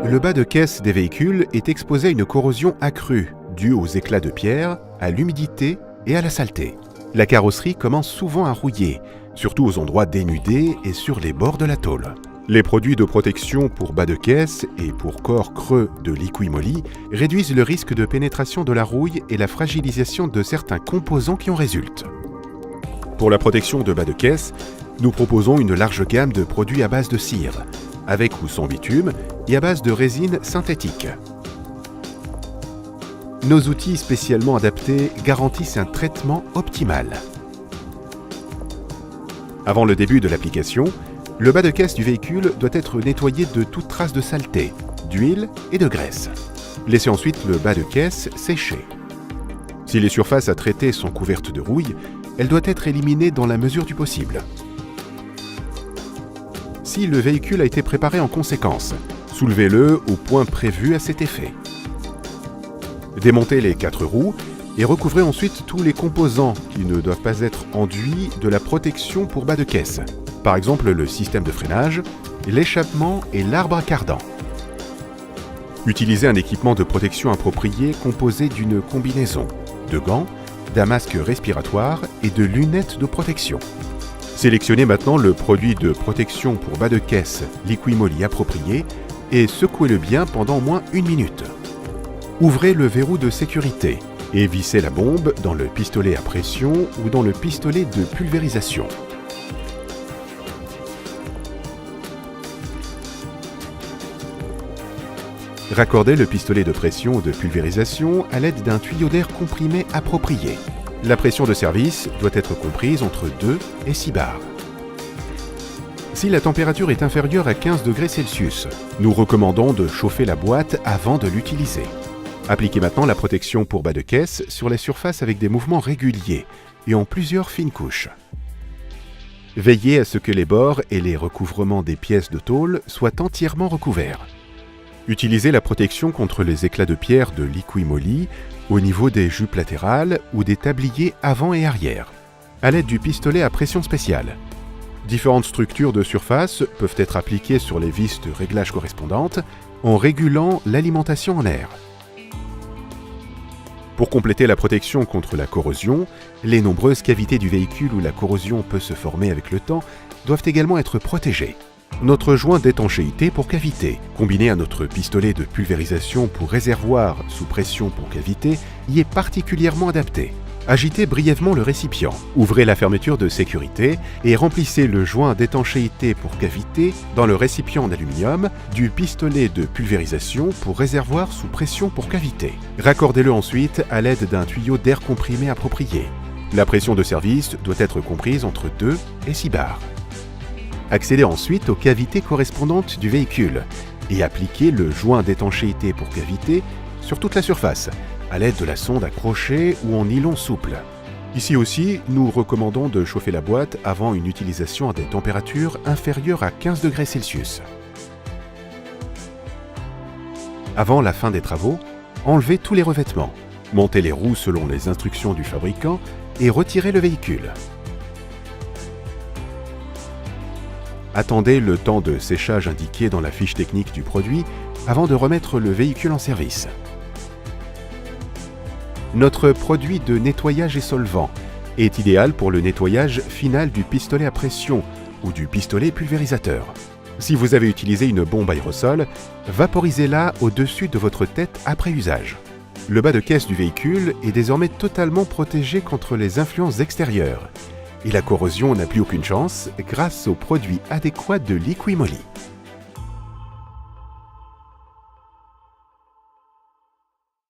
Le bas de caisse des véhicules est exposé à une corrosion accrue, due aux éclats de pierre, à l'humidité et à la saleté. La carrosserie commence souvent à rouiller, surtout aux endroits dénudés et sur les bords de la tôle. Les produits de protection pour bas de caisse et pour corps creux de Liqui-Moly réduisent le risque de pénétration de la rouille et la fragilisation de certains composants qui en résultent. Pour la protection de bas de caisse, nous proposons une large gamme de produits à base de cire, avec ou sans bitume et à base de résine synthétique. Nos outils spécialement adaptés garantissent un traitement optimal. Avant le début de l'application, le bas de caisse du véhicule doit être nettoyé de toute trace de saleté, d'huile et de graisse. Laissez ensuite le bas de caisse sécher. Si les surfaces à traiter sont couvertes de rouille, elle doit être éliminée dans la mesure du possible. Si le véhicule a été préparé en conséquence, soulevez-le au point prévu à cet effet. Démontez les 4 roues et recouvrez ensuite tous les composants qui ne doivent pas être enduits de la protection pour bas de caisse. Par exemple le système de freinage, l'échappement et l'arbre à cardan. Utilisez un équipement de protection approprié composé d'une combinaison de gants, d'un masque respiratoire et de lunettes de protection. Sélectionnez maintenant le produit de protection pour bas de caisse Liqui-Moly approprié et secouez-le bien pendant au moins 1 minute. Ouvrez le verrou de sécurité et vissez la bombe dans le pistolet à pression ou dans le pistolet de pulvérisation. Raccordez le pistolet de pression ou de pulvérisation à l'aide d'un tuyau d'air comprimé approprié. La pression de service doit être comprise entre 2 et 6 bars. Si la température est inférieure à 15 degrés Celsius, nous recommandons de chauffer la boîte avant de l'utiliser. Appliquez maintenant la protection pour bas de caisse sur la surface avec des mouvements réguliers et en plusieurs fines couches. Veillez à ce que les bords et les recouvrements des pièces de tôle soient entièrement recouverts. Utilisez la protection contre les éclats de pierre de Liqui-Moly au niveau des jupes latérales ou des tabliers avant et arrière, à l'aide du pistolet à pression spéciale. Différentes structures de surface peuvent être appliquées sur les vis de réglage correspondantes en régulant l'alimentation en air. Pour compléter la protection contre la corrosion, les nombreuses cavités du véhicule où la corrosion peut se former avec le temps doivent également être protégées. Notre joint d'étanchéité pour cavité, combiné à notre pistolet de pulvérisation pour réservoir sous pression pour cavité, y est particulièrement adapté. Agitez brièvement le récipient, ouvrez la fermeture de sécurité et remplissez le joint d'étanchéité pour cavité dans le récipient en aluminium du pistolet de pulvérisation pour réservoir sous pression pour cavité. Raccordez-le ensuite à l'aide d'un tuyau d'air comprimé approprié. La pression de service doit être comprise entre 2 et 6 bars. Accédez ensuite aux cavités correspondantes du véhicule et appliquez le joint d'étanchéité pour cavité sur toute la surface, à l'aide de la sonde à crochet ou en nylon souple. Ici aussi, nous recommandons de chauffer la boîte avant une utilisation à des températures inférieures à 15 degrés Celsius. Avant la fin des travaux, enlevez tous les revêtements, montez les roues selon les instructions du fabricant et retirez le véhicule. Attendez le temps de séchage indiqué dans la fiche technique du produit avant de remettre le véhicule en service. Notre produit de nettoyage et solvant est idéal pour le nettoyage final du pistolet à pression ou du pistolet pulvérisateur. Si vous avez utilisé une bombe aérosol, vaporisez-la au-dessus de votre tête après usage. Le bas de caisse du véhicule est désormais totalement protégé contre les influences extérieures et la corrosion n'a plus aucune chance grâce aux produits adéquats de Liqui-Moly.